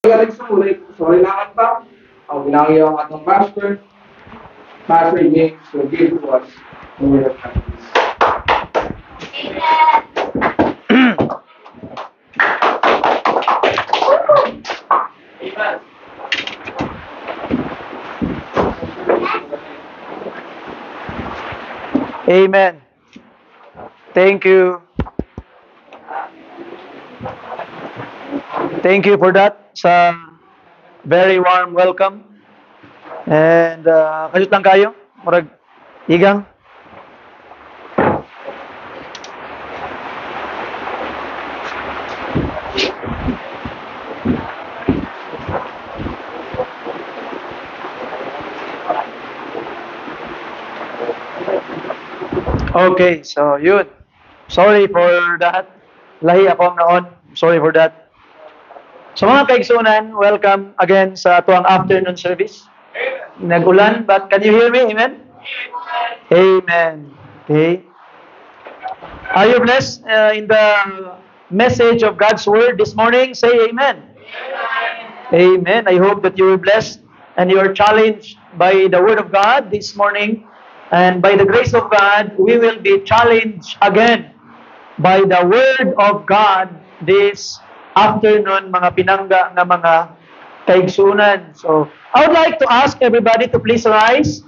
Galing sa ulit, so kailangan pa, ang ginagawa ang atong Pastor James will give to us the word of God. Amen. Amen. Thank you. Thank you for that sa very warm welcome. And kasut lang kayo, murag igang. Okay, so yun. Sorry for that. Lahi ako noon. Sorry for that. So mga kaigsunan, welcome again sa tuwang afternoon service. Nagulan, but can you hear me? Amen? Amen. Okay. Are you blessed in the message of God's word this morning? Say amen. Amen. I hope that you were blessed and you are challenged by the word of God this morning. And by the grace of God, we will be challenged again by the word of God this afternoon, mga pinangga na mga kaigsunan. So, I would like to ask everybody to please rise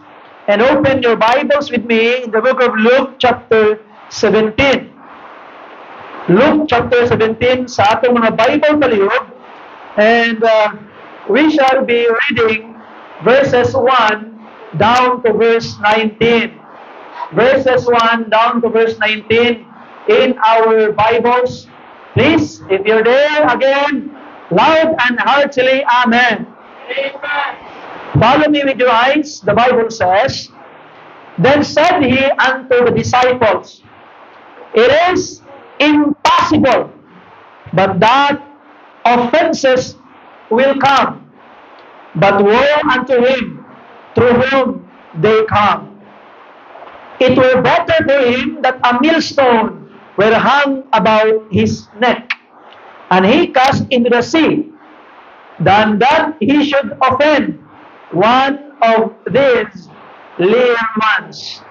and open your Bibles with me in the book of Luke chapter 17. Luke chapter 17 sa atong mga Bible palihog. And we shall be reading verses 1 down to verse 19. Verses 1 down to verse 19 in our Bibles. Please, if you're there, again, loud and heartily, amen. Amen. Follow me with your eyes. The Bible says, Then said he unto the disciples, It is impossible, but that offenses will come. But woe unto him through whom they come. It were better for him that a millstone were hung about his neck, and he cast into the sea, than that he should offend one of these little ones.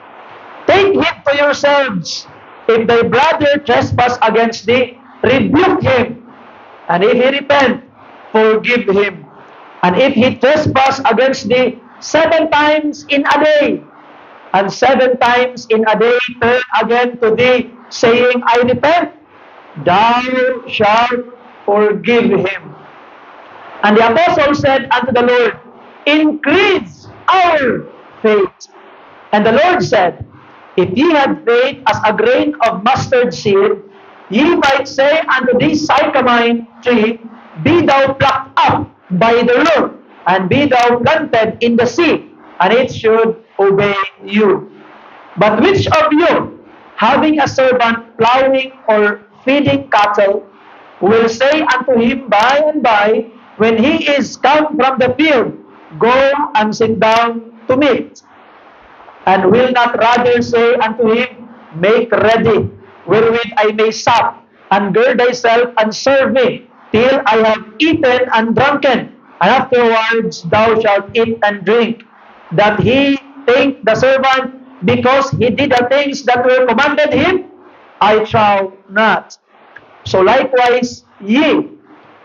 Take heed to yourselves. If thy brother trespass against thee, rebuke him. And if he repent, forgive him. And if he trespass against thee 7 times in a day, and 7 times in a day turn again to thee, saying, I repent, thou shalt forgive him. And the apostle said unto the Lord, Increase our faith. And the Lord said, If ye had faith as a grain of mustard seed, ye might say unto this sycamore tree, Be thou plucked up by the root, and be thou planted in the sea, and it should obey you. But which of you, having a servant plowing or feeding cattle, will say unto him by and by, when he is come from the field, Go and sit down to meat? And will not rather say unto him, Make ready, wherewith I may sup, and gird thyself and serve me, till I have eaten and drunken, and afterwards thou shalt eat and drink. That he thank the servant because he did the things that were commanded him? I trow not. So likewise ye,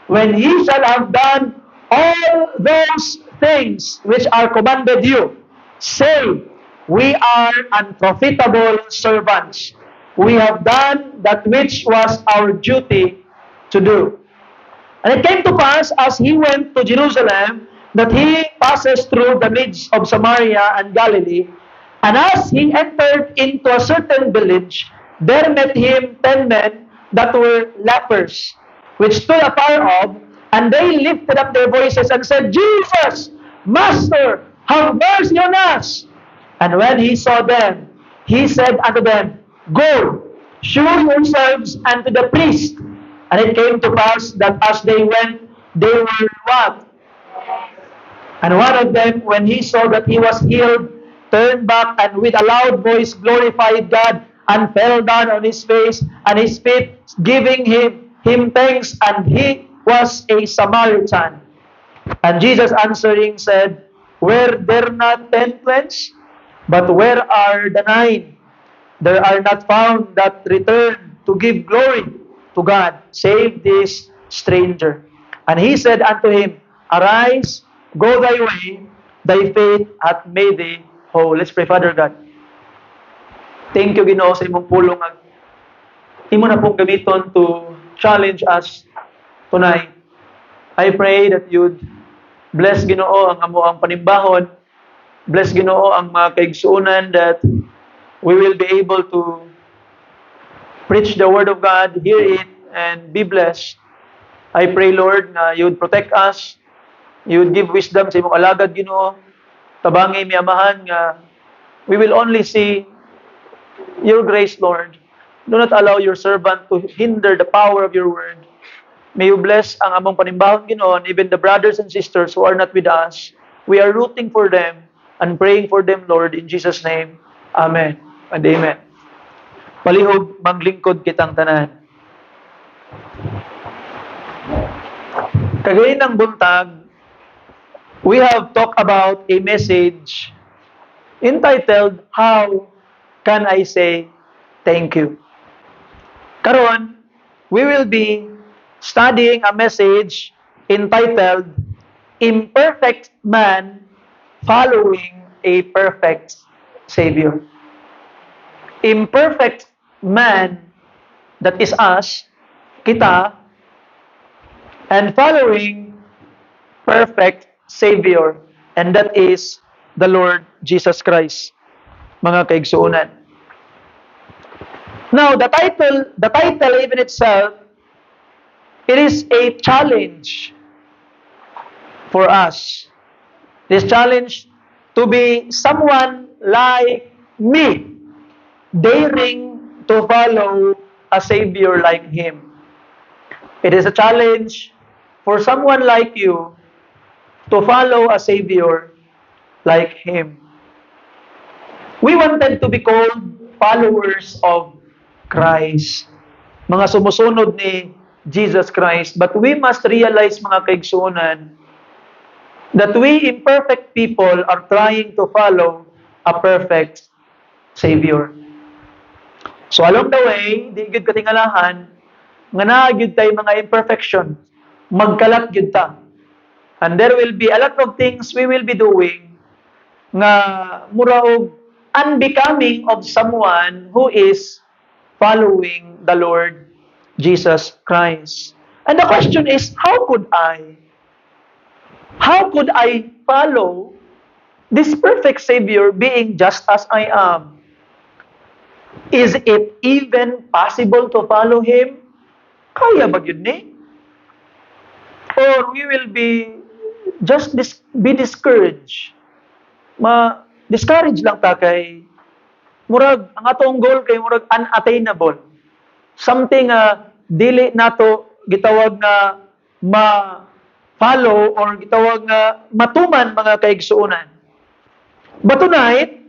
when ye shall have done all those things which are commanded you, say, We are unprofitable servants. We have done that which was our duty to do. And it came to pass, as he went to Jerusalem, that he passes through the midst of Samaria and Galilee. And as he entered into a certain village, there met him 10 men that were lepers, which stood afar off, and they lifted up their voices and said, Jesus, Master, have mercy on us. And when he saw them, he said unto them, Go, shew yourselves unto the priest. And it came to pass that as they went, they were what? And one of them, when he saw that he was healed, turned back and with a loud voice glorified God, and fell down on his face and his feet, giving him thanks. And he was a Samaritan. And Jesus answering said, Were there not 10 twins? But where are the 9? There are not found that return to give glory to God, save this stranger. And he said unto him, Arise, go thy way, thy faith hath made thee whole. Let's pray, Father God. Thank you, Ginoo, sa imong pulong. Imo na pong gamiton to challenge us tonight. I pray that you'd bless, Ginoo, ang amo ang panimbahon. Bless, Ginoo, ang mga kaigsuonan that we will be able to preach the word of God, hear it, and be blessed. I pray, Lord, na you would protect us, you would give wisdom sa imong alagad, Ginoo. Tabangay mi amahan nga we will only see your grace, Lord. Do not allow your servant to hinder the power of your word. May you bless ang among panimbahon, Ginoo, and even the brothers and sisters who are not with us. We are rooting for them and praying for them, Lord, in Jesus' name. Amen and amen. Palihog, maglingkod kitang tanan. Kagayon ng buntag, we have talked about a message entitled, How Can I Say Thank You? Karon, we will be studying a message entitled, Imperfect Man Following a Perfect Savior. Imperfect man, that is us, kita, and following perfect Savior, and that is the Lord Jesus Christ, mga kaigsuonan. Now, the title even itself, it is a challenge for us. This challenge to be someone like me, daring to follow a Savior like Him. It is a challenge for someone like you to follow a Savior like Him. We wanted to be called followers of Christ, mga sumusunod ni Jesus Christ, but we must realize, mga kaigsuonan, that we imperfect people are trying to follow a perfect Savior. So along the way, di gyud katingalahan nga naa gyud tay mga imperfection, magkalat gyud ta. And there will be a lot of things we will be doing nga mura og unbecoming of someone who is following the Lord Jesus Christ. And the question is, how could I follow this perfect Savior being just as I am? Is it even possible to follow Him? Kaya ba yun ni? Or we will be just be discouraged. Discourage lang ta kay murag ang atong goal kay murag unattainable. Something dili nato gitawag na ma-follow or gitawag na matuman, mga kaigsuonan. But tonight,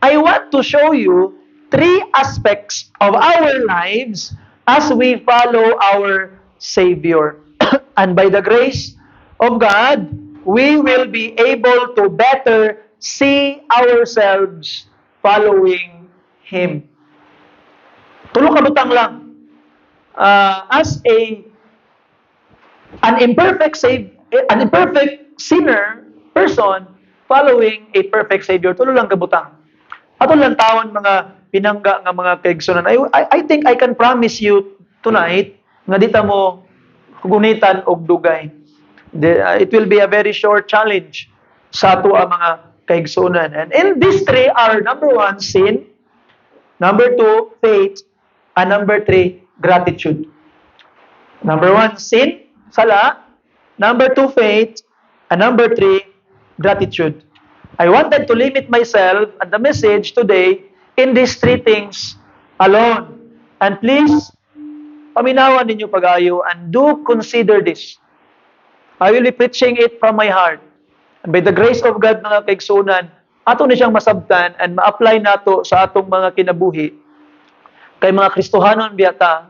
I want to show you 3 aspects of our lives as we follow our Savior. And by the grace of God, we will be able to better see ourselves following Him. Tulo ka butang lang. As an imperfect sinner person following a perfect Savior, tulo lang kabutang. Ato lang tawon mga pinangga nga mga kaigsunan. I think I can promise you tonight nga dita mo gunitan og dugay. It will be a very short challenge sa ato ang mga kaigsunan. And in these 3 are, number 1, sin, number 2, faith, and number 3, gratitude. Number 1, sin, sala, number 2, faith, and number 3, gratitude. I wanted to limit myself and the message today in these 3 things alone. And please, paminawan ninyo pag-ayo and do consider this. I will be preaching it from my heart. And by the grace of God, mga kaigsunan, ato ni siyang masabtan and ma-apply nato sa atong mga kinabuhi. Kay mga Kristohanon biyata,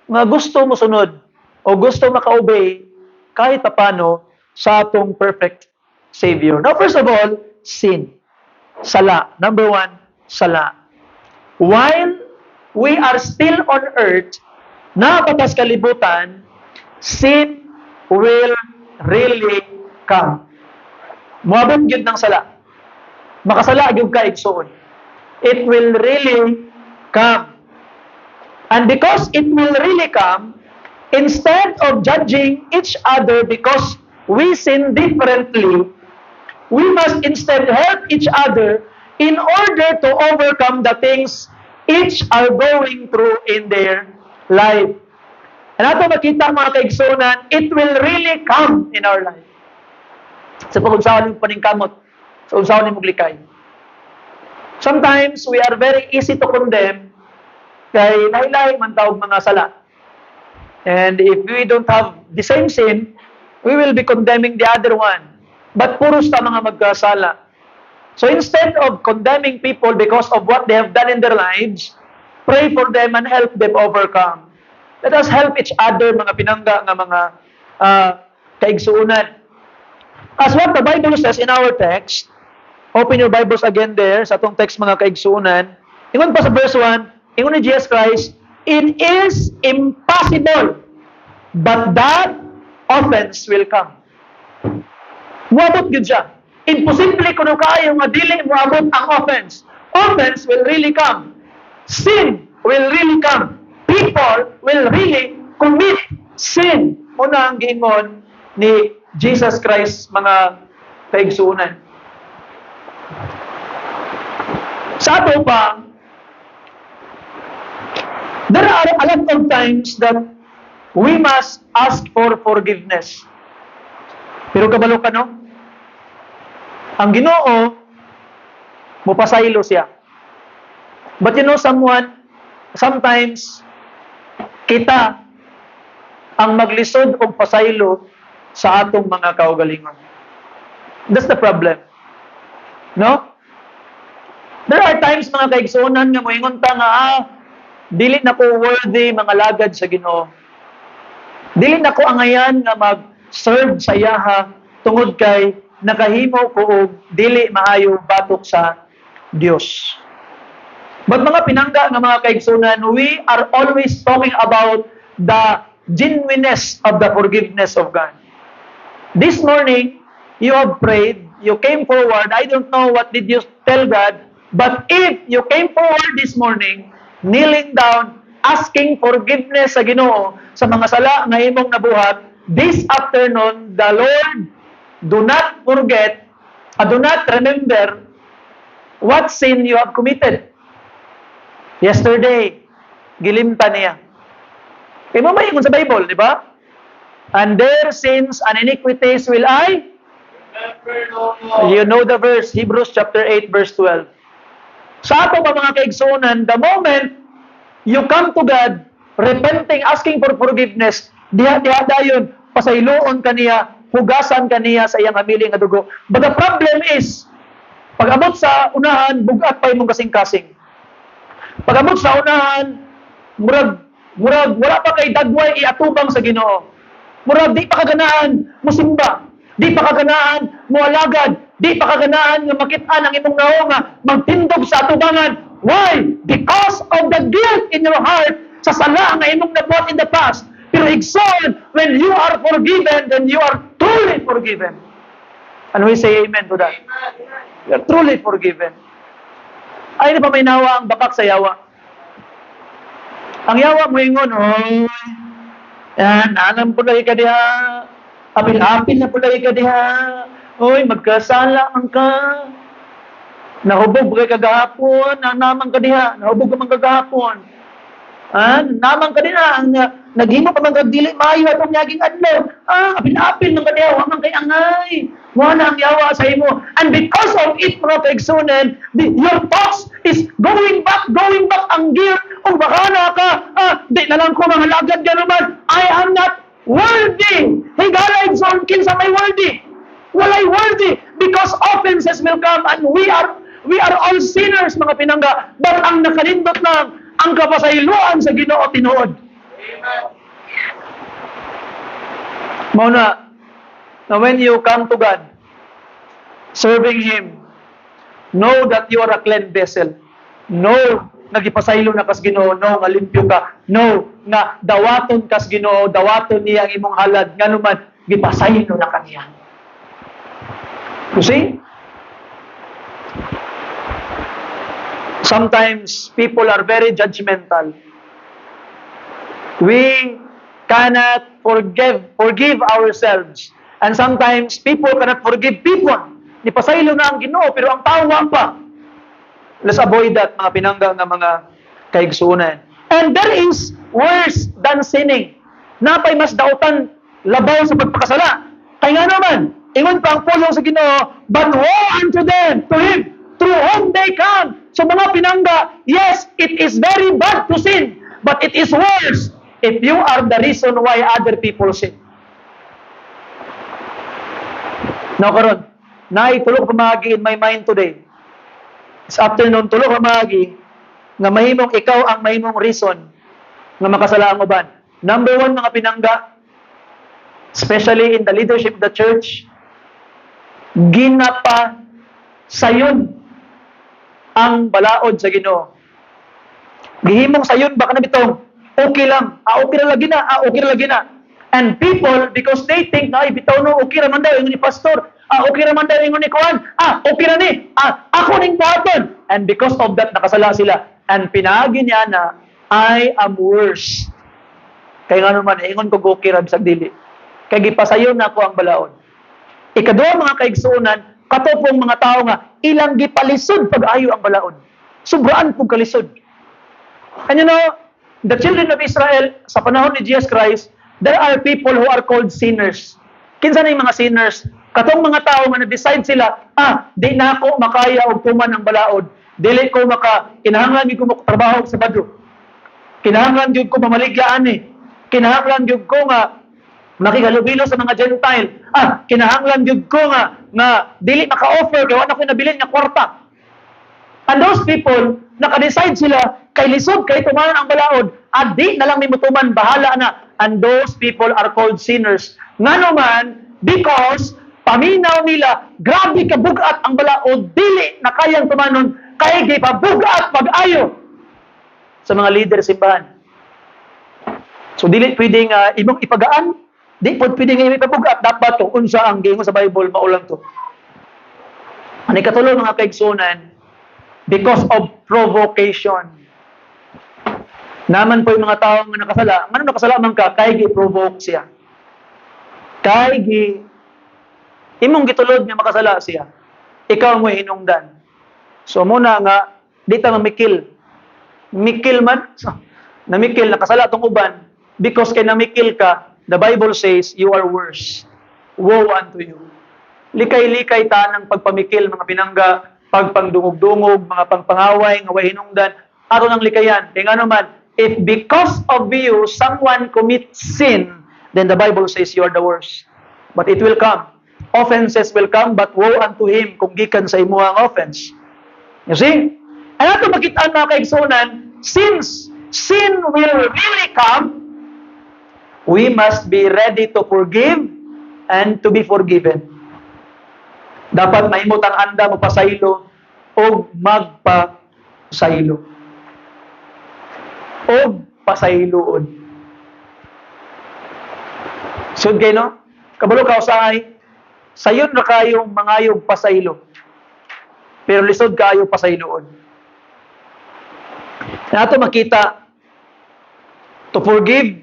mga gusto mo sunod o gusto maka-obey kahit papano sa atong perfect Savior. Now, first of all, sin. Sala. Number one, sala. While we are still on earth, na batas kalibutan, sin will really come. Muabot gyud ng sala. Makasala gyud ka igsoon. It will really come. And because it will really come, instead of judging each other because we sin differently, we must instead help each other in order to overcome the things each are going through in their life. And ato makita mga kaigsunan, it will really come in our life. Sa pag-unsawan ng paningkamot, sa unsawan ng muglikay. Sometimes we are very easy to condemn kay lahi-lahi man tawag mga sala. And if we don't have the same sin, we will be condemning the other one. But puros ta mga magkasala. So instead of condemning people because of what they have done in their lives, pray for them and help them overcome. Let us help each other, mga pinangga nga mga kaigsuunan. As what the Bible says in our text, open your Bibles again there sa atong text mga kaigsuunan. Ingon pa sa verse 1, ingon ni Jesus Christ, it is impossible, but that offense will come. Muabot yun siya. Imposible kuno kaayo nga dili moabot ang offense. Offense will really come. Sin will really come. People will really commit sin. Una ang giingon ni Jesus Christ mga kaigsuunan. Sa ato pa, there are a lot of times that we must ask for forgiveness. Pero kabalo ka, no? Ang Ginoo, mupasaylo siya. But you know sometimes, kita ang maglisod o pasaylo sa atong mga kaugalingon. That's the problem. No? There are times, mga kaigsunan, nga moingon ta nga, dili na ko worthy mga lagad sa Ginoo. Dili na ko angayan nga mag-serve sa iyaha tungod kay nakahimo ko og dili maayo batok sa Dios. But mga pinangga nga mga kaigsunan, we are always talking about the genuineness of the forgiveness of God. This morning, you have prayed, you came forward, I don't know what did you tell God, but if you came forward this morning, kneeling down, asking forgiveness sa Ginoo sa mga sala nga imong nabuhat, this afternoon, the Lord do not forget, do not remember what sin you have committed. Yesterday, gilimtan niya. Kaya mo maingon sa Bible, di ba? And their sins and iniquities will I? You know the verse, Hebrews chapter 8, verse 12. Sa ato mga kaigsunan, the moment you come to God, repenting, asking for forgiveness, diha dayon, pasayloon kaniya, hugasan kaniya sa iyang amiling nga dugo. But the problem is, pag-abot sa unahan, bugat pa imong kasing-kasing. Pag-abot sa unahan, murag wala pa kay dagway iatubang sa Ginoo. Murag di pa kaganahan musimba, di pa kaganahan mualagad, di pa kaganahan nga makit-an ang imong naong nga magtindog sa atubangan. Why? Because of the guilt in your heart sa sala nga imong nabuhat in the past. Pero igsoon, when you are forgiven, then you are truly forgiven. And we say amen to that. You are truly forgiven. Ay, na pa may nawa ang bakak sa yawa. Ang yawa mo ingon, oy, yan, anam po lagi ka diha. Apil-apil na po lagi ka diha. Oy, magkasala ang ka. Nahubog kay kagahapon, naman ka diha. Nahubog ka man kagahapon. Naman ka diha. Naghimo pa man kagdili maayo atong yaging adlaw. Apil-apil ng kadiha, wa man kay angay. Wala ang yawa sa imo. And because of it, mga kaigsunan, your thoughts is going back ang gear. Kung bakana ka, di na lang ko mga lagad ka naman. I am not worthy. Higalay son, kinsa may worthy. Walay worthy. Because offenses will come and we are all sinners, mga pinangga. But ang nakalindot lang, ang kapasayloan sa Ginoo tinuod. Mauna, Now when you come to God, serving Him, know that you are a clean vessel. Know, nagipasaylo na kas Ginoo, no, nga limpyo ka. No, nga dawaton kas Ginoo, dawaton niya ang imong halad, nga naman, gipasaylo na kaniya. You see? Sometimes people are very judgmental. We cannot forgive ourselves. And sometimes people cannot forgive people. Di pasaylo na ang Ginoo, pero ang tao wa pa. Let's avoid that, mga pinangga nga mga kaigsunan. And there is worse than sinning. Napay mas dautan labaw sa pagpakasala. Kaya nga naman, ingon pa ang pulong sa Ginoo, but woe unto them, to Him, through whom they come. So mga pinangga, yes, it is very bad to sin, but it is worse if you are the reason why other people sin. Now karon, naitulog pamagi in my mind today. This afternoon, tulog pamagi nga mahimong ikaw ang mahimong reason nga makasala ang uban. Number one, mga pinangga, especially in the leadership of the church, ginapa sayon ang balaod sa Ginoo. Gihimong sayon baka na bitong okay lang. Okay ra lagi na. Okay ra lagi na. And people, because they think na bitaw no okay ra man daw ingon ni pastor. Okay ra man daw ingon ni kuan. Okay ra ni. Ako ning buhaton. And because of that nakasala sila. And pinaagi niya na I am worse. Kaya nga naman ingon ko okay ra bisag dili. Kay gipasayon na ako ang balaod. Ikaduha, mga kaigsuonan, katopong mga tao nga ilang gipalisod pag-ayo ang balaod. Sobraan pug kalisod. And you know, the children of Israel sa panahon ni Jesus Christ, there are people who are called sinners. Kinsa na yung mga sinners? Katong mga tao nga na-decide sila, di na ako makaya og tuman ang balaod. Dili ko kinahanglan gyud ko trabaho sa Sabado. Kinahanglan gyud ko mamaliglaan ni. Kinahanglan gyud ko nga nakihalubilo sa mga Gentile. Kinahanglan gyud ko nga dili maka-offer kay wala ko nabilin nga kwarta. And those people, naka-decide sila kay lisod kay tumanon ang balaod, di na lang mimutuman, bahala na. And those people are called sinners. Ngano man, because paminaw nila, grabe ka bugat ang balaod, dili na kayang tumanon, kay gipabugat pag-ayo sa mga leader simbahan. So dili pwedeng imong ipagaan, di po pwedeng imong ipabugat, dapat to unsa ang gingon sa Bible maulang to. Ani katulo, mga kaigsunan, because of provocation. Naman po yung mga tao nga nakasala. Ano nakasala man ka? Kaya gi-provoke siya. Kaya imong gitulod niya makasala siya. Ikaw mo hinungdan. So muna nga, di ta mamikil. Mikil man. So, namikil, nakasala tong uban. Because kay namikil ka, the Bible says, you are worse. Woe unto you. Likay-likay ta ng pagpamikil, mga pinangga, pagpangdungog-dungog, mga pangpangaway, nga way hinungdan. Ato ng likayan. Kaya nga naman, if because of you, someone commits sin, then the Bible says you are the worst. But it will come. Offenses will come, but woe unto him kung gikan sa imo ang offense. You see? And ato makitaan, mga kaigsunan, since sin will really come, we must be ready to forgive and to be forgiven. Dapat mahimutang anda mo pasaylo o magpasaylo. O pasayloon. Sud kay no? Kabalo ka usahay, sayon ra kayong mangayog pasaylo. Pero lisod kayo pasayloon. Nato makita, to forgive,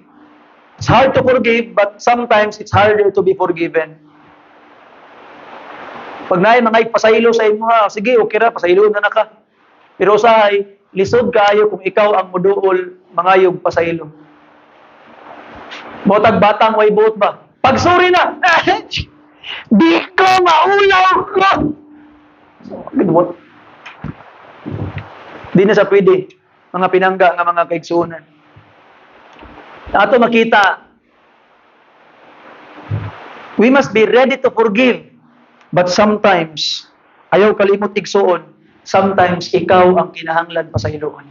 it's hard to forgive, but sometimes it's harder to be forgiven. Pag naay mga pasaylo sa imo, sige, okay ra, pasayloon na ka. Pero usahay, lisod kayo kung ikaw ang muduol mangayog pasaylo. Botag batang way buot ba? Pagsuri na, di ko maulaw ko. So, di na sa pwede, mga pinangga nga mga kaigsunan. Ato makita, we must be ready to forgive. But sometimes, ayaw kalimot igsuon, sometimes ikaw ang kinahanglan pasayloon.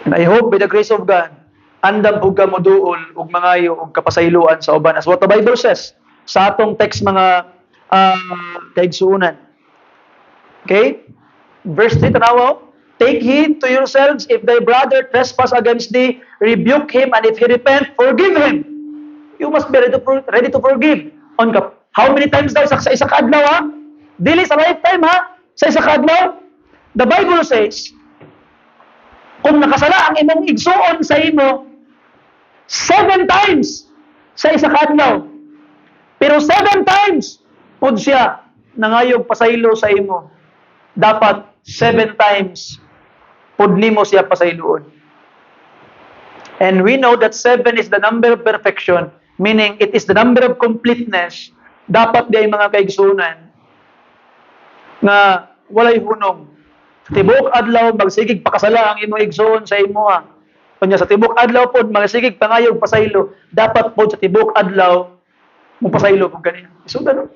And I hope by the grace of God, andam pug ka moduol ug mangayo og kapasayloan sa uban. As what the Bible says, sa atong text mga kaigsuunan. Okay? Verse 3, tanawa, take heed to yourselves, if thy brother trespass against thee, rebuke him, and if he repent, forgive him. You must be ready to forgive. How many times daw sa isa ka adlaw, ha? Dili sa lifetime, ha? Sa isa ka adlaw. The Bible says, kung nakasala ang imong igsuon sa imo, 7 times sa isa ka adlaw. Pero 7 times, pud siya nangayog pasaylo sa imo. Dapat 7 times pud nimo siya pasayloon. And we know that 7 is the number of perfection, meaning it is the number of completeness. Dapat di ay mga kaigsunan nga walay hunong. Sa tibok adlaw magsigig pakasala ang imo igsoon sa imuha. Kunya sa tibok adlaw pod magsigig pangayog pasaylo, dapat pod sa tibok adlaw mo pasaylo kung ganina. Isud ano?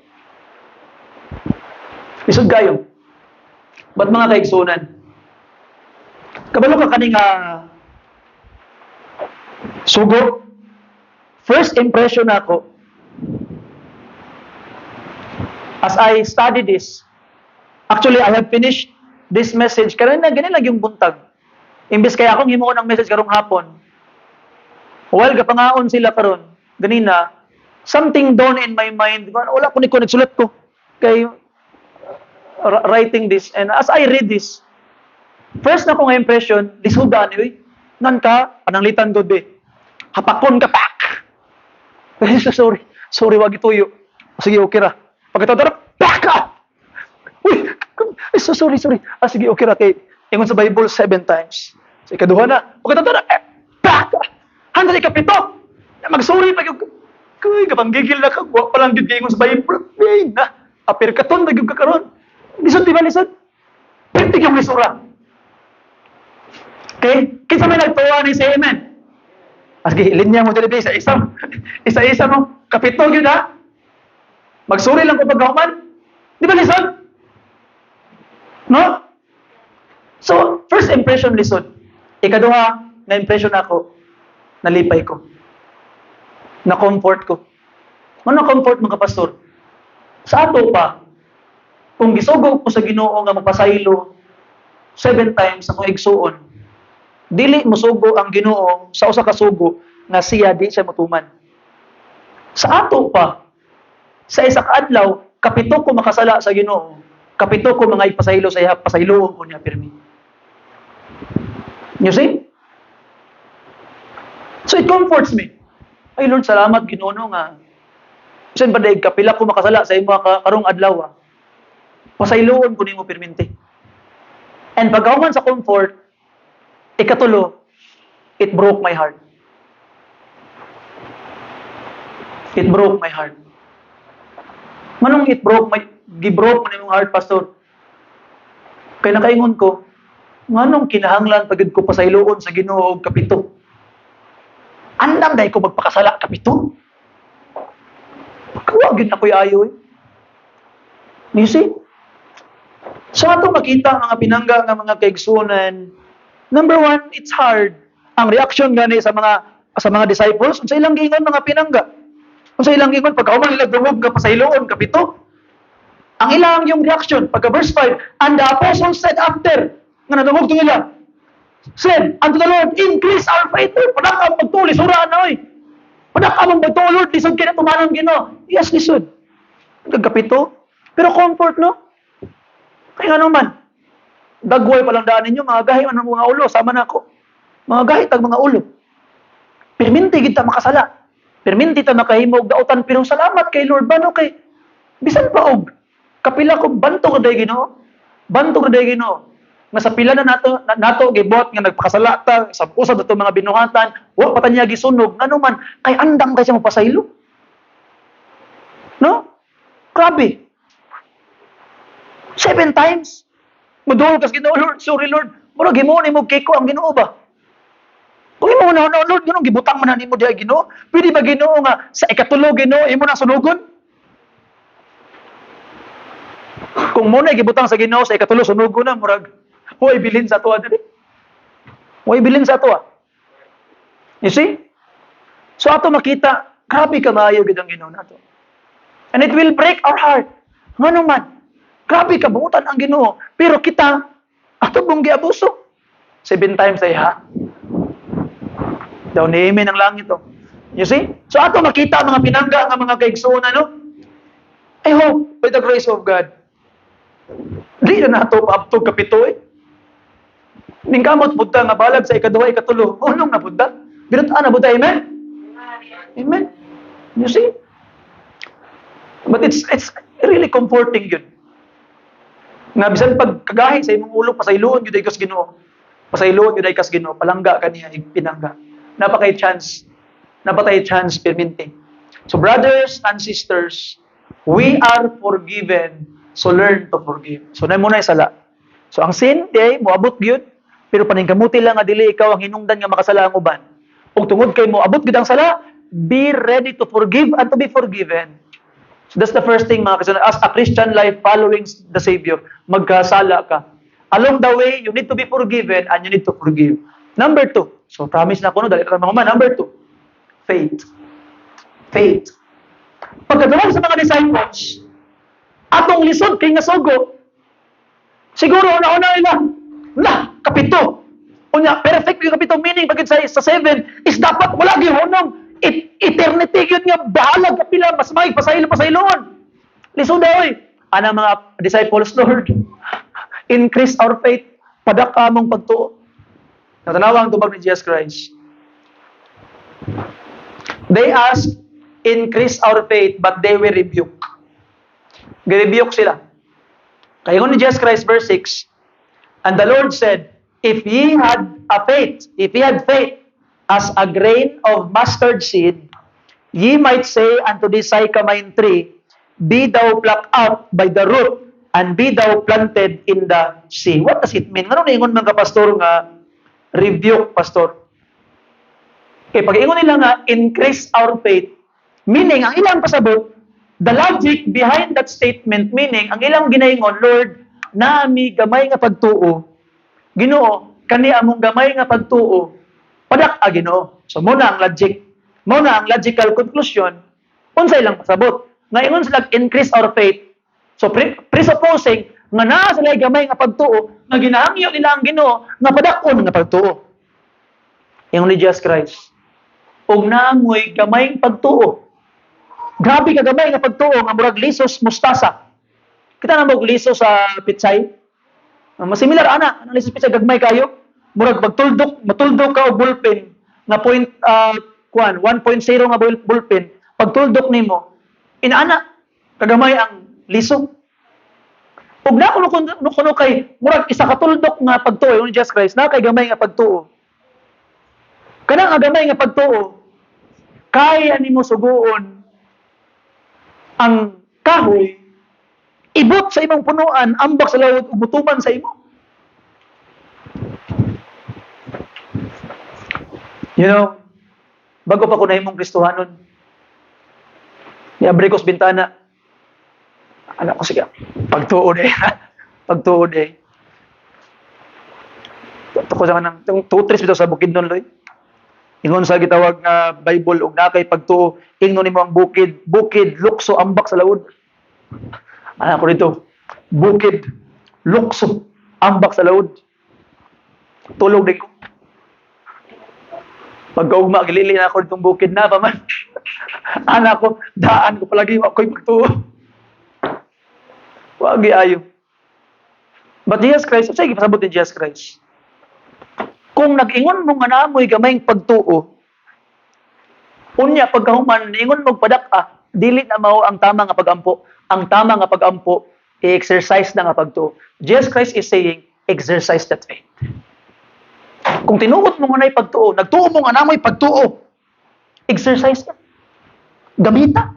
Isud kayo. Ba't mga kaigsunan? Kabalo ka kaning sugo. First impression ako, as I study this, actually I have finished this message, ganun lang yung buntag. Imbes kaya akong himuon ng message karong hapon, while kapangaon sila karon, ganina, something dawned in my mind, wala ko ni ko nagsulat ko, kay writing this, and as I read this, first na ko nga impression, lisudan, nan ka, pananglitan ko be, hapakon ka pak! Sorry, wag ituyo. Sige, okay ra. Pagkatapos, pak ka! Uy, sorry. Sige, okay ra. Kay, ingon sa Bible 7 times. Sa ikaduha na, pagkatapos, pak ka! Handa ka pito! Mag-sorry pa yung, kay, kapanggigil na ka, huwag palang yun ingon sa Bible. Ay, na, apir ka ton, nagyog ka karon. Lisod, di ba lisod? Pintig yung lisura. Okay? Kinsa may nagtuwa ni say amen? Sige, linya mo dali isa-isa mo. Kapito yun, ha? Magsuri lang ko pagkahuman. Di ba lisod? No? So, first impression lisod. Ikaduha, na impression ako, nalipay ko. Na-comfort ko. Ano na-comfort mga pastor? Sa ato pa, kung gisugong ko sa Ginoo nga mapasaylo 7 times akong igsuon, dili musugo ang Ginoo sa usa ka sugo nga siya di siya matuman. Sa ato pa, sa isa ka adlaw, kapito ko makasala sa Ginoo, kapito ko mga ipasaylo sa iya, pasayloon ko niya pirmi. You see? So it comforts me. Ay Lord, salamat Ginoo nga. Bisan pa daig kapila ko makasala sa imo karong adlaw. Pasayloon ko nimo pirminti. And pagkahuman sa comfort, ikatulo, it broke my heart. It broke my heart. Manong gi-broke mo na yung heart, pastor? Kaya nakaingon ko, manong kinahanglan pagid ko pasayloon sa Ginoo og kapito? Andam dahil ko magpakasala kapito? Kawagin ako'y ayo. You see? So ato makita mga pinangga ng mga kaigsunan, number 1, it's hard. Ang reaction gani sa mga disciples, sa ilang giingon mga pinangga. Sa ilang giingon pagkahuman nila dungog ka pasayloon kapito. Ang ilang yung reaction pagka verse 5, and the apostles said after nga nadungog nila, said unto the Lord, increase our faith. Padaka mong magtuli suraan na oy. Padaka mong magtuli Lord, lisod kina tumanon Ginoo. Yes, lisod. Kapito. Pero comfort no? Kaya nga naman, dagway palang daan ninyo, mga gahi ang mga ulo, sama na ako. Mga gahi tag mga ulo. Perminti kita makasala. Perminti ta makahimog dautan, pero salamat kay Lord ba no kay bisan pa og kapila ko banto ka day Ginoo. Banto ka day Ginoo. Nga sa pila na nato gibot nga nagpakasala ta sa usab ato mga binuhatan, wa pa tanya gisunog nganuman kay andam kay siya mapasaylo. No? Grabe. 7 times. Mudol kas Ginoo, Lord, sorry Lord. Mura gimo ni mo kiko ang Ginoo ba? Kung imo na Lord, Ginoo gibutang man nimo diha Ginoo. Pwede ba Ginoo nga sa ikatulo Ginoo imo na sunugon? Kung mo na gibutang sa Ginoo sa ikatulo sunugon na murag huwag bilin sa ato diri. Huwag bilin sa ato. You see? So ato makita, grabe ka maayo gid ang Ginoo nato. And it will break our heart. Ngano man, grabe kabuutan ang Ginoo. Pero kita, ato mong giabuso. 7 times ay ha. Daw ni Amen ang langit to. You see? So ato makita mga pinangga nga mga kaigsoon, ano? I hope, by the grace of God, di na nato paabtog kapito eh. Ning kamot budta nga balag sa ikaduha, ikatulo. Unong na budta. Binutaan na budta, amen? Amen. You see? But it's really comforting yun. Nga bisan pag kagahi sa imong ulo, pasayloon yun ay kas Ginoo. Pasayloon yun ay kas Ginoo. Palangga kaniya, pinangga. Napakay chance perminti. So brothers and sisters, we are forgiven, so learn to forgive. So na muna sala. So ang sin, moabot gyud, pero paningkamuti lang nga dili ikaw ang hinungdan nga makasala ang uban. Ug tungod kay moabot gyud ang sala, be ready to forgive and to be forgiven. So that's the first thing mga kaibigan. As a Christian life following the Savior, magkasala ka. Along the way, you need to be forgiven and you need to forgive. Number 2. So promise na ko no, dali ra mga man. Number 2. Faith. Faith. Pagkatawag sa mga disciples, atong lisod kay nga sugo, siguro una-una nila, kapito. Unya, perfect yung kapito, meaning pagkat sa 7, is dapat wala gihunong. Eternity yun nga, bahalag kapila, mas may pasaylo-pasayloon. Lisod oy. Ana mga disciples, Lord, increase our faith, padaka mong pagtuo. Natanawang tubag ni Jesus Christ. They asked, increase our faith, but they were rebuked. Girebuke sila. Kaya ni Jesus Christ, verse 6, and the Lord said, if ye had faith as a grain of mustard seed, ye might say unto this sycamine tree, be thou plucked up by the root, and be thou planted in the sea. What does it mean? Ano ingon mga pastor nga rebuke, pastor? Kaya pag-ingon nila nga, increase our faith, meaning, ang ilang pasabot, the logic behind that statement, meaning, ang ilang ginaingon, Lord, nami gamay nga pagtuo, Ginoo, kani among gamay nga pagtuo, padak Ginoo. So, muna ang logical conclusion, unsay lang pasabot. Nga ingon sila, increase our faith. So, presupposing, nga naa sila gamay nga pagtuo, nga ginahangyo nila ang Ginoo, nga padakon nga pagtuo. Ingon ni Jesus Christ, og naamoy gamay pagtuo. Grabe ka gamay nga pagtuo nga murag lisos mustasa. Kita na mo lisos sa pitsay. Mas similar ana, ang lisos pitsay gagmay kayo. Murag matuldok ka og ballpen nga 1.0 nga ballpen. Pagtuldok nimo, inaana kagamay ang liso. Ug na kuno kay murag isa ka tuldok nga pagtuo ni Jesus Christ na kay gamay nga pagtuo. Kanang gamay nga pagtuo, kaya nimo suguon ang kahoy, ibot sa imong punuan, ambak sa lawod, ubutuman sa imo. You know, bago pa ko na imong Kristohanon, niabre ko sa bintana, anak ko sige, pagtuo eh. Ito ko sa kanang, 2-3 bitaw sa bukid nun, Loy. Ingon sa gitawag nga Bible og nakay pagtuo, ingnon nimo ang bukid, lukso ambak sa laod. Ana ko dito, bukid, lukso ambak sa laod. Tulog din ko. Pagkaugma gilili na ako ditong bukid na pa man. Ana ko, daan ko palagi wa koy pagtuo. Wagi ayo. But Jesus Christ, sige pasabot ni Jesus Christ. Kung nag-ingon mo nga naamoy gamayng pagtuo, unya pagkahuman, ingon mo padaka, dili na mao ang tama nga pagampo. Ang tama nga pagampo, i-exercise na nga pagtuo. Jesus Christ is saying, exercise that faith. Kung tinuot mo nga na'y pagtuo, nagtuo mo nga naamoy pagtuo, exercise na. Gamita.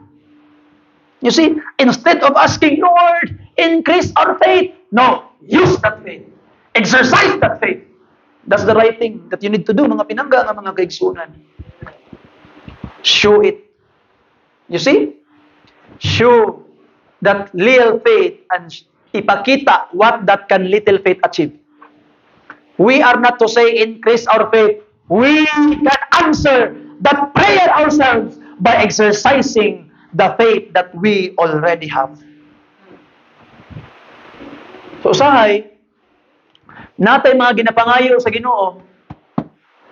You see, instead of asking, Lord, increase our faith, no, use that faith. Exercise that faith. That's the right thing that you need to do, mga pinangga nga mga kaigsunan. Show it. You see? Show that little faith and ipakita what that can little faith achieve. We are not to say increase our faith. We can answer that prayer ourselves by exercising the faith that we already have. So usahay, natay mga ginapangayo sa Ginoo,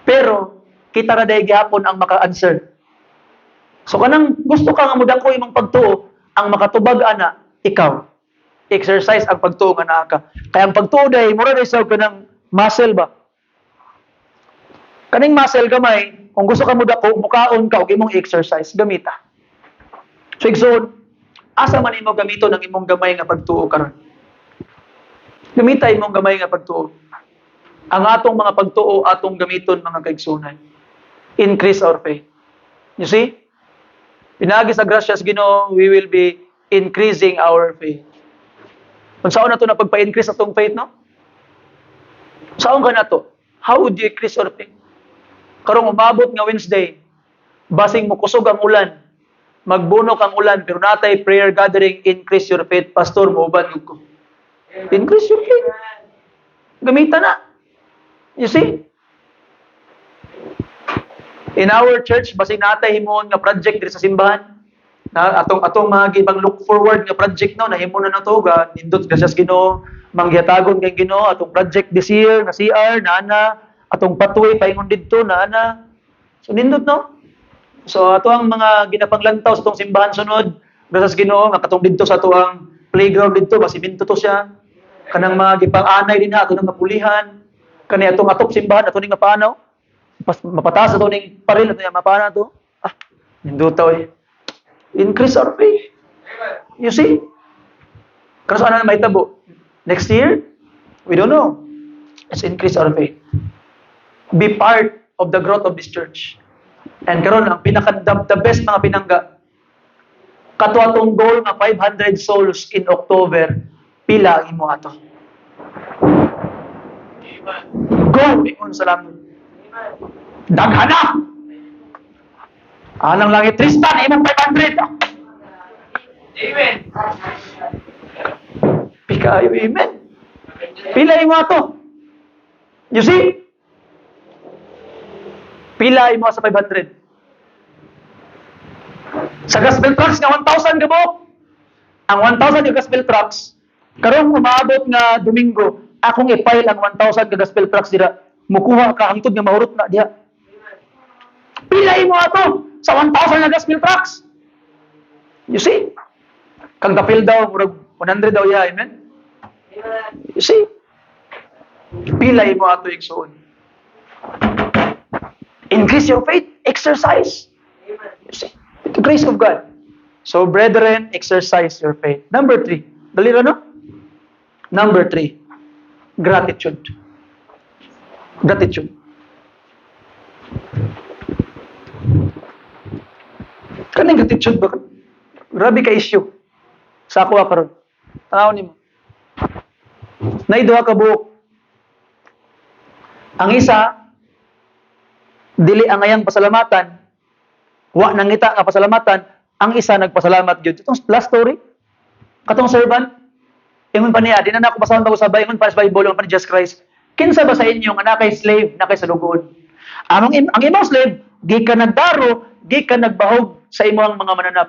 pero kita ra day gihapon ang maka-answer. So kanang gusto ka nga mudako imong pagtuo, ang makatubag ana ikaw. Exercise ang pagtuo nga naa ka. Kaya ang pagtuo day mura day sa kanang muscle ba. Kaning muscle gamay, kung gusto ka mudako, mukaon ka og imong exercise gamita. So igsoon, asa man imo gamiton ang imong gamay nga pagtuo karon? Gamita imong gamay nga pagtuo. Ang atong mga pagtuo atong gamiton mga kaigsunan. Increase our faith. You see? Pinagi sa gracias Ginoo, we will be increasing our faith. Unsaon nato na pagpa-increase atong faith, no? Saon ka nato? How would you increase your faith? Karong umabot nga Wednesday, basing mo kusog ang ulan, magbunok ang ulan, pero natay prayer gathering, increase your faith. Pastor, mauban ko. Increase your faith. Gamita na. You see? In our church, basing natay himon nga project diri sa simbahan, na atong mga gibang look forward nga project no, nahimo na nato ga nindot gracias Ginoo, mangyatagon kay Ginoo atong project this year na CR na atong pathway paingon didto na. So nindot no. So ato ang mga ginapanglantaw sa atong simbahan sunod, gracias Ginoo nga katong didto sa ato ang playground didto basiminto to siya. Kanang mga gipang-anay din ato nang mapulihan. Kani atong atop simbahan ato ning mapanaw. Mapataas ato ning paril ato mapana to. Nindot to eh. Increase our faith. You see? Kano saan na mahitabo? Next year? We don't know. Let's increase our faith. Be part of the growth of this church. And karon ang the best mga pinangga. Kato atong goal nga 500 souls in October, pila ang imo ato. Go! Ingon salamat. Daghana! Anang langit Tristan, imong 500. Amen. Pika ayo, amen. Pila imo ato. You see? Pila imo sa 500. Sa gospel tracts nga 1,000 gabo. Ang 1,000 yung gospel tracts, karong umabot nga Domingo, akong i-file ang 1,000 ka gospel tracts dira. Mukuha ka hangtod nga mahurot na diha. Pila imo ato sa 1,000 na gospel tracts. You see? Kang kapil daw, murag 100 daw ya, amen? You see? Pila imo ato igsoon. Increase your faith, exercise. You see? The grace of God. So, brethren, exercise your faith. Number 3. Dali ra, no? Number 3. Gratitude. Gratitude. Kaning gratitude ba? Grabe ka issue. Sa ako karon. Tanaw nimo. Nay duha ka buok. Ang isa dili ang ayang pasalamatan, wa nangita nga pasalamatan, ang isa nagpasalamat gyud. Itong last story. Katong servant, ingon pa niya, di na ako basahan bago sabay, ingon pa sa Bible, ingon pa ni Jesus Christ. Kinsa ba sa inyo nga nakay slave, nakay sa lugoon? Ang imong slave, di ka nagdaro, di ka nagbahog sa imong mga mananap.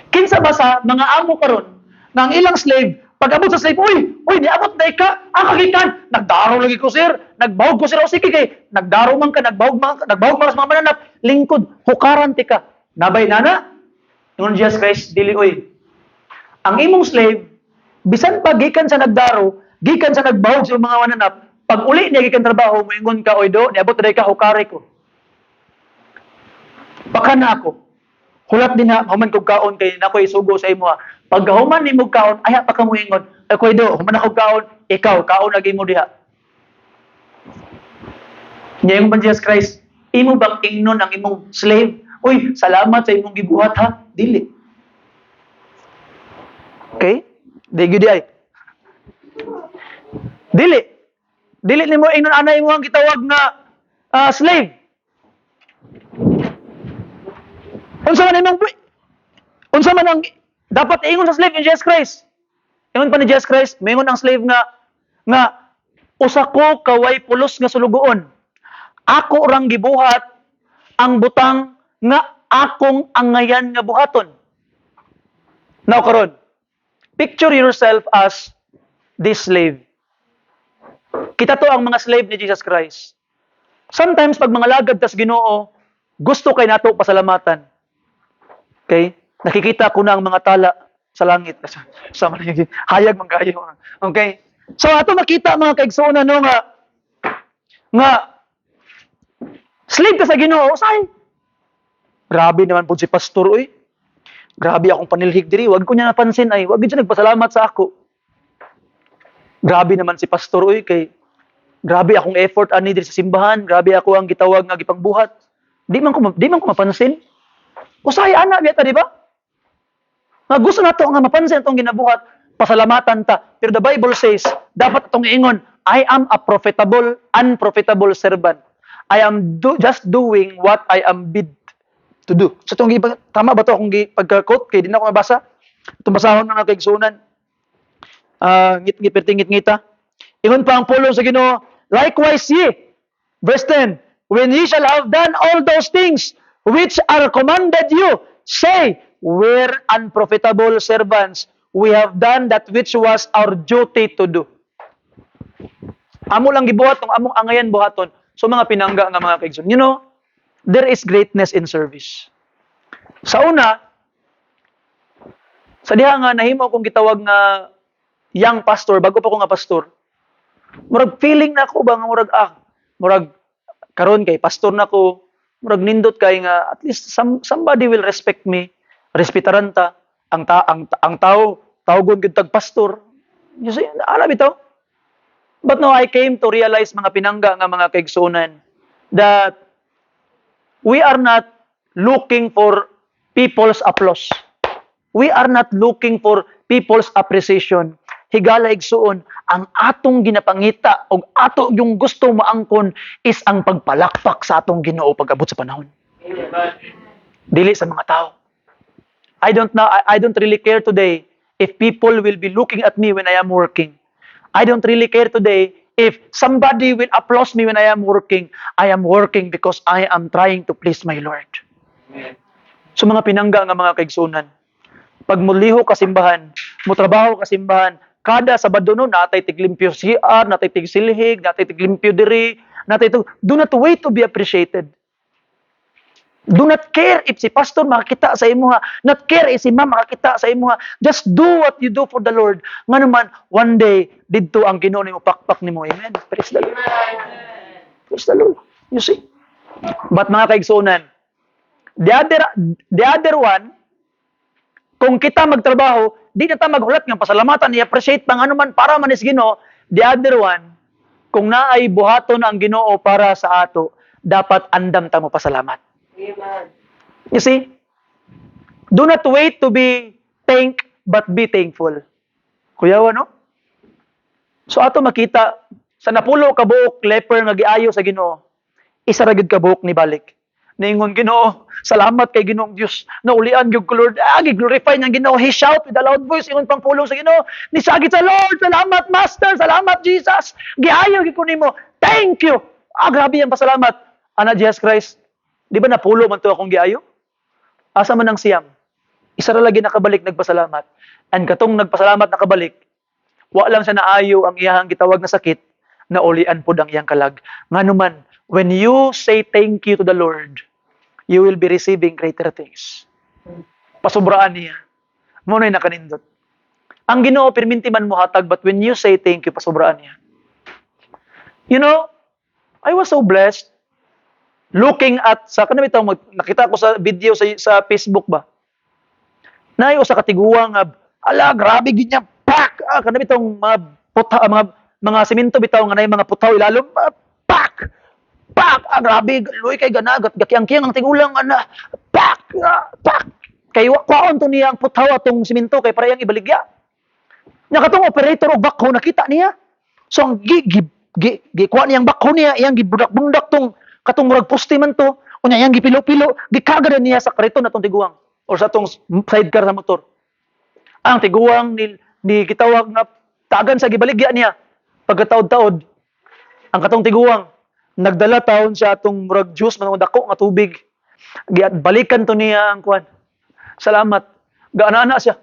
Kinsa ba sa mga amo karon nga ang ilang slave, pag abot sa slave, uy, niabot na ka, kagikan, nagdaro lagi ko sir, nagbahog ko sir, o sige kay, nagdaro man ka, nagbahog man sa mga mananap, lingkod, hukaran ti ka. Nabay nana, ingon Jesus Christ, dili oy. Ang imong slave, bisan pa gikan sa nagdaro, gikan sa nagbahog sa mga mananap, pag uli niya gikan trabaho, moingon ka, oy do, niabot na ka, hukare ko. Baka na ako. Hulat din na, human kong kaon kay na ko isugo sa imo ha. Pag human ni mo kaon, ay pa ka mo ingon. Ay ko do, human ako kaon, ikaw, kaon lagi mo diha. Niya yung Jesus Christ, imo bang ingnon ang imong slave? Uy, salamat sa imong gibuhat ha. Dili. Okay? Dili di ay. Dili. Dili nimo ingnon anay mo ang gitawag nga slave. Unsa man ang dapat ingon sa slave ni Jesus Christ? Ingon pa ni Jesus Christ, maingon ang slave nga usa ko kaway pulos nga sulugoon. Ako rang gibuhat ang butang nga akong angayan nga buhaton. Now karon, picture yourself as this slave. Kita to ang mga slave ni Jesus Christ. Sometimes pag mga lagad tas Ginoo, gusto kay nato pasalamatan. Okay? Nakikita ko na ang mga tala sa langit. Sama na yung hayag man kayo. Okay? So ato makita mga kaigsuonan no nga slave ka sa Ginoo, say. Grabe naman po si pastor oy. Grabe akong panilhig diri, wag ko niya napansin ay, wag siya nagpasalamat sa ako. Grabe naman si pastor oy kay grabe akong effort ani diri sa simbahan, grabe ako ang gitawag nga gipangbuhat. Di man ko mapansin. Usahay ana biya ta di ba? Nga gusto nato nga mapansin atong ginabuhat, pasalamatan ta. Pero the Bible says, dapat atong iingon, I am a unprofitable servant. I am just doing what I am bid to do. So itong tama ba to akong pagka-quote kay di na ako mabasa. Itong basahon mga kaigsunan. Ngit-ngita. Ingon pa ang pulong sa Ginoo, likewise ye, verse 10, when ye shall have done all those things which are commanded you, say, we're unprofitable servants. We have done that which was our duty to do. Amo lang gibuhat tong among angayan buhaton. So mga pinangga nga mga kaigsoon. You know, there is greatness in service. Sa una, sa diha nga nahimo akong gitawag nga young pastor, bago pa ko nga pastor. Murag feeling na ako ba nga murag karon kay pastor na ko, murag nindot kay nga at least somebody will respect me. Respetaran ta ang tao tawgon gid tag pastor. You see, alam bitaw. But no, I came to realize mga pinangga nga mga kaigsunan that we are not looking for people's applause. We are not looking for people's appreciation. Higala igsuon, ang atong ginapangita o ato yung gusto maangkon is ang pagpalakpak sa atong Ginoo pag-abot sa panahon. Dili sa mga tao. I don't really care today if people will be looking at me when I am working. I don't really care today if somebody will applaud me when I am working. I am working because I am trying to please my Lord. So mga pinangga nga mga kaigsunan, pag muliho ka simbahan, mutrabaho ka simbahan, kada Sabado no, natay tiglimpyo CR, natay tigsilhig, natay tiglimpyo diri, natay do not wait to be appreciated. Do not care if si pastor makakita sa imo ha. Not care if si ma'am makakita sa imo ha. Just do what you do for the Lord. Nga naman, one day, didto ang Ginoo nimo pakpak nimo. Amen. Praise the Lord. Praise the Lord. You see? But mga kaigsunan, the other one, kung kita magtrabaho, di na ta maghulat ng pasalamatan, i-appreciate pang ano man para man is Ginoo. The other one, kung naay buhaton ang Ginoo para sa ato, dapat andam ta mo pasalamat. Amen. You see? Do not wait to be thanked, but be thankful. Kuyawa, no? So ato makita, sa napulo ka buok, leper nga giayo sa Ginoo, isa ra gyud ka buok ni balik. Ningon Ginoo, salamat kay Ginoong Dios. Naulian gyud ko Lord. Gi-glorify niyang Ginoo. He shout with a loud voice ingon pang pulong sa Ginoo. Nisagit sa Lord, salamat Master, salamat Jesus. Giayo gyud ko nimo. Thank you. Grabe ang pasalamat. Ana Jesus Christ. Di ba napulo man to akong giayo? Asa man ang siyam? Isa ra lagi nakabalik nagpasalamat. And katong nagpasalamat nakabalik, wa lang siya naayo ang iyang gitawag na sakit, na ulian pod ang iyang kalag. Nganuman, when you say thank you to the Lord, you will be receiving greater things. Pasubraan niya. Muna yung nakanindot. Ang Ginoo perminti man mo hatag, but when you say thank you, pasubraan niya. You know, I was so blessed looking at sa nakita ko sa video sa Facebook ba. Nayo sa katiguang ala grabe gid niya pak kanami tong mga semento bitaw nga nay mga putaw ilalom pak grabe luy kay ganagat gakyang-kyang ang tigulang ana pak kay kwaon to niya ang putaw atong semento kay parehang ibaligya. Nya katong operator og bakho nakita niya. So ang kuha niyang bakho niya iyang gibudak-bundak tong katong murag poste man to, unya yang gipilo-pilo, gikagad niya sa kariton natong tiguang or sa atong sidecar sa motor. Ang tiguang ni gitawag nga tagan sa gibaligya niya pagkataod-taod. Ang katong tiguang nagdala taon sa atong murag juice man dako nga tubig. Balikan to niya ang kuan. Salamat. Gaana siya.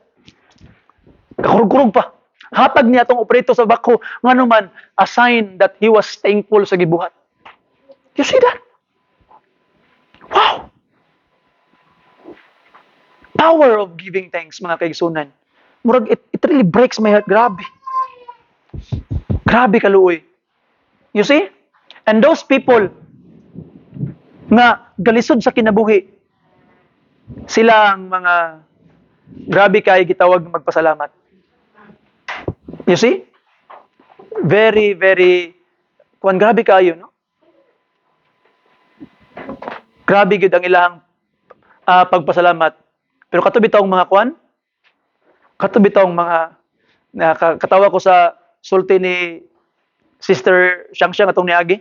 Kakurog-kurog pa. Hatag niya tong operito sa bako. Nga naman, a sign that he was thankful sa gibuhat. You see that? Wow! Power of giving thanks, mga kaigsunan. Murag, it really breaks my heart. Grabe. Grabe kaluoy. You see? And those people nga galisod sa kinabuhi, sila ang mga grabe kay gitawag magpasalamat. You see? Very, very, grabe kayo, no? Grabe gid ang ilang pagpasalamat. Pero katubi taong mga katubi taong mga katawa ko sa sulti ni Sister Siyang atong niagi.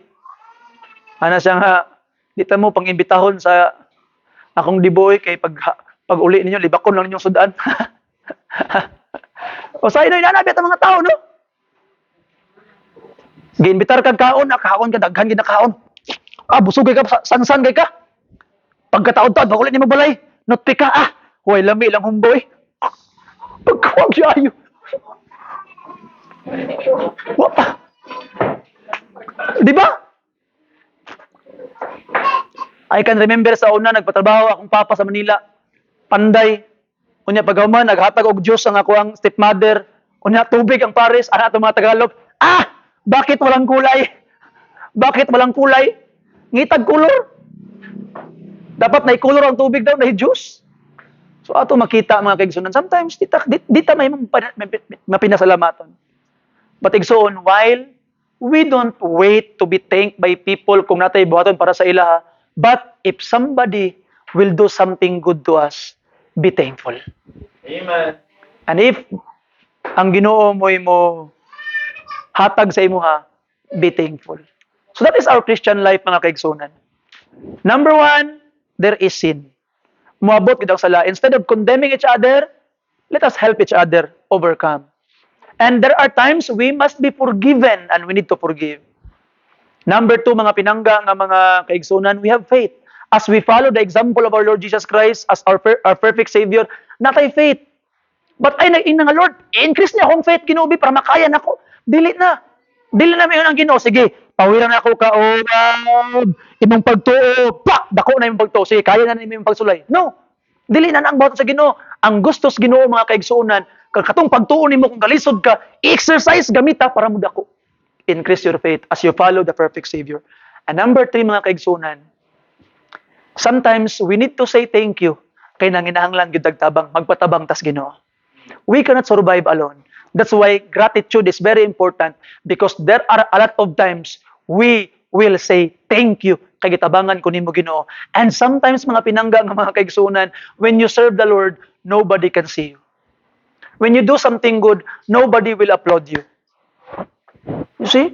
Ana siya nga, dito mo pang-imbitahon sa akong diboy kay pag uli ninyo, libakon lang ninyong sudaan. O sa ino inanabi at mga tao, no? Giinbitar kag kaon, kaon ka, daghan gid na kaon. Busog kay ka, sansan kay ka. Pagkataon-taon, bakulit ni mo balay. Notpi ka, huway lami lang humboy. Pagkawag siya ayo. Di ba? I can remember sa una, nagpatrabaho akong papa sa Manila. Panday. Unya paghuman, naghatag og Diyos ang ako ang stepmother. Unya tubig ang pares, ana itong mga Tagalog. Bakit walang kulay? Bakit walang kulay? Ngitag kulor. Dapat na kulor ang tubig daw, na juice. So ato makita mga kaigsunan, sometimes dita may mapinasalamaton. But igsoon, while we don't wait to be thanked by people kung natay buhaton para sa ilaha, but if somebody will do something good to us, be thankful. Amen. And if ang Ginoo mo hatag sa imuha, be thankful. So that is our Christian life, mga kaigsunan. Number 1, there is sin. Muabot gid ang sala. Instead of condemning each other, let us help each other overcome. And there are times we must be forgiven and we need to forgive. Number 2, mga pinangga nga mga kaigsunan, we have faith. As we follow the example of our Lord Jesus Christ as our perfect Savior, natay faith. But ay nag-ina nga Lord, increase niya akong faith, Ginoo, para makaya nako. Dili na mayon ang Ginoo. Sige, pawiran na ako ka imong pagtuo. Dako na imong pagtuo. Sige, kaya na imong pagsulay. No. Dili na ang buhaton sa Ginoo. Ang gusto sa Ginoo, mga kaigsunan, katong pagtuo nimo kung kalisod ka, exercise gamita para mo dako. Increase your faith as you follow the perfect Savior. And number 3, mga kaigsunan, sometimes we need to say thank you kay nanginahanglan gyud dagtabang magpatabang tas Ginoo. We cannot survive alone. That's why gratitude is very important, because there are a lot of times we will say thank you kay gitabangan ko nimo Ginoo. And sometimes mga pinangga nga mga kaigsunan, when you serve the Lord, nobody can see you. When you do something good, nobody will applaud you. You see?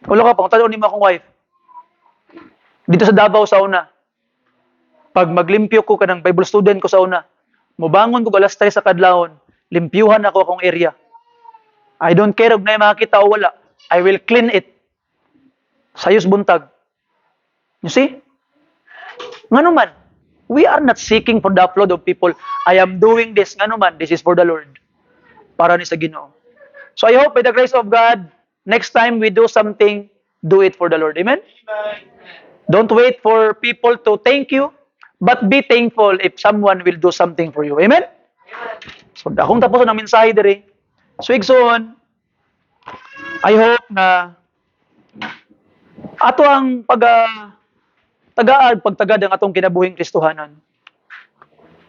Wala ka pang tanong ni akong wife. Dito sa Davao sa una, pag maglimpyo ko kanang Bible student ko sa una, mubangon ko alas 3 sa kadlawon, limpyuhan ako akong area. I don't care kung na makita o wala. I will clean it. Sayos buntag. You see? Nga naman, we are not seeking for the applaud of people. I am doing this. Nga naman, this is for the Lord. Para ni sa Ginoo. So I hope by the grace of God, next time we do something, do it for the Lord. Amen? Don't wait for people to thank you, but be thankful if someone will do something for you. Amen? So, akong tapos ng mensahe diri. So, igsoon, I hope na ato ang pagtagad ang atong kinabuhing Kristohanan.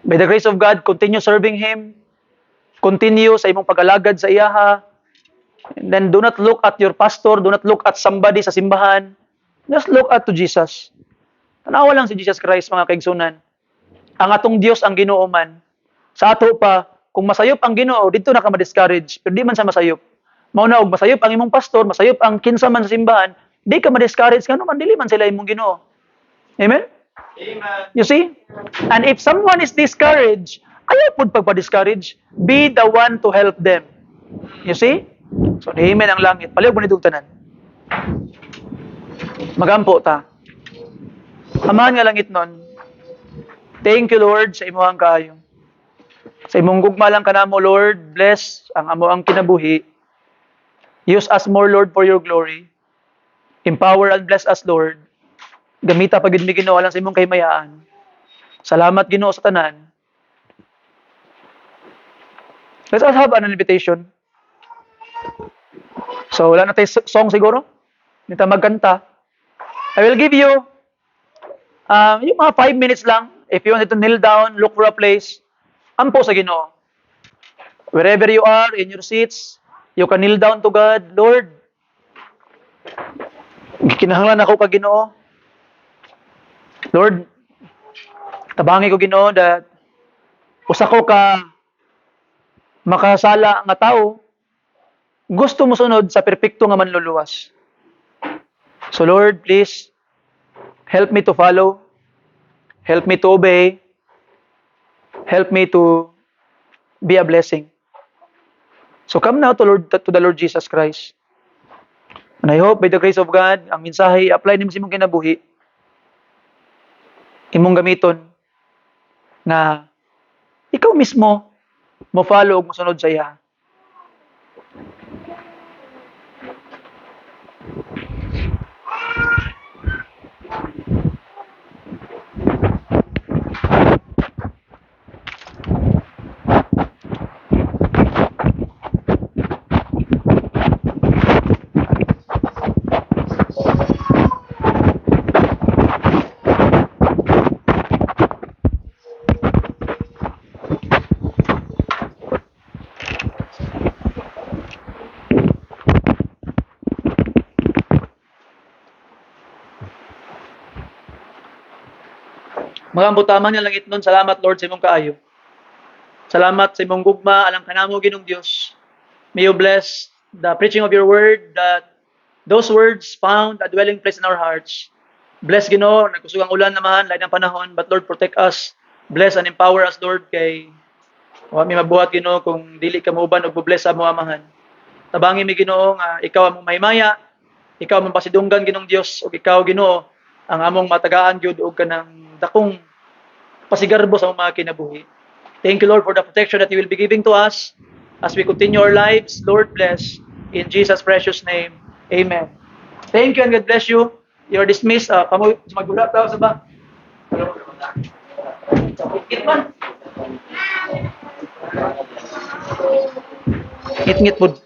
By the grace of God, continue serving Him. Continue sa imong pag-alagad sa iyaha. And then, do not look at your pastor. Do not look at somebody sa simbahan. Just look at to Jesus. Tanawa lang si Jesus Christ, mga kaigsunan. Ang atong Dios ang Ginoo man. Sa ato pa, kung masayop ang Ginoo, dito na ka ma-discourage. Pero di man sa masayop. Mauna og masayop ang imong pastor, masayop ang kinsa man sa simbahan, di ka ma-discourage kanu man dili man sila imong Ginoo. Amen? Amen. You see? And if someone is discouraged, ayaw pud pagpa-discourage. Be the one to help them. You see? So, amen ang langit. Palihog mo nitong tanan. Magampo ta. Amahan nga langit nun. Thank you, Lord, sa imuhang kaayo. Sa imong gugma lang kanamo, Lord, bless ang amo ang kinabuhi. Use us more, Lord, for your glory. Empower and bless us, Lord. Gamita pagid mi Ginoo alang sa imong kahimayaan. Salamat Ginoo sa tanan. Let's all have an invitation. So, wala na tayo song siguro. Nita magkanta. I will give you yung mga 5 minutes lang. If you wanted to kneel down, look for a place, ampo sa Ginoo. Wherever you are, in your seats, you can kneel down to God. Lord, kinahanglan ako ka Ginoo. Lord, tabangi ko Ginoo that usa ko ka makasala nga tao, gusto mo sunod sa perpekto nga manluluwas. So Lord, please, help me to follow. Help me to obey. Help me to be a blessing. So come now to the Lord Jesus Christ. And I hope by the grace of God, ang mensahe i-apply nimo sa imong kinabuhi. Imong gamiton na ikaw mismo mo follow ug mosunod sa iya. Mga butaman nga langit nun, salamat Lord sa imong kaayo. Salamat sa imong gugma, alang kanamo Ginong Dios. May you bless the preaching of your word, that those words found a dwelling place in our hearts. Bless Ginoo, nagkusog ang ulan naman, lain ang panahon, but Lord, protect us. Bless and empower us, Lord, kay mi mabuhat Ginoo kung dili ka mauban og bless sa mo amahan. Tabangi mi Ginoo nga ikaw among mahimaya, ikaw among pasidunggan Ginong Dios, ug ikaw Ginoo ang among matagaan gyud og kanang dakong pasigarbo sa mga kinabuhi. Thank you Lord for the protection that you will be giving to us as we continue our lives. Lord bless in Jesus precious name. Amen. Thank you and God bless you. You are dismissed. Magbulat daw sa ba? Ngit-ngit po.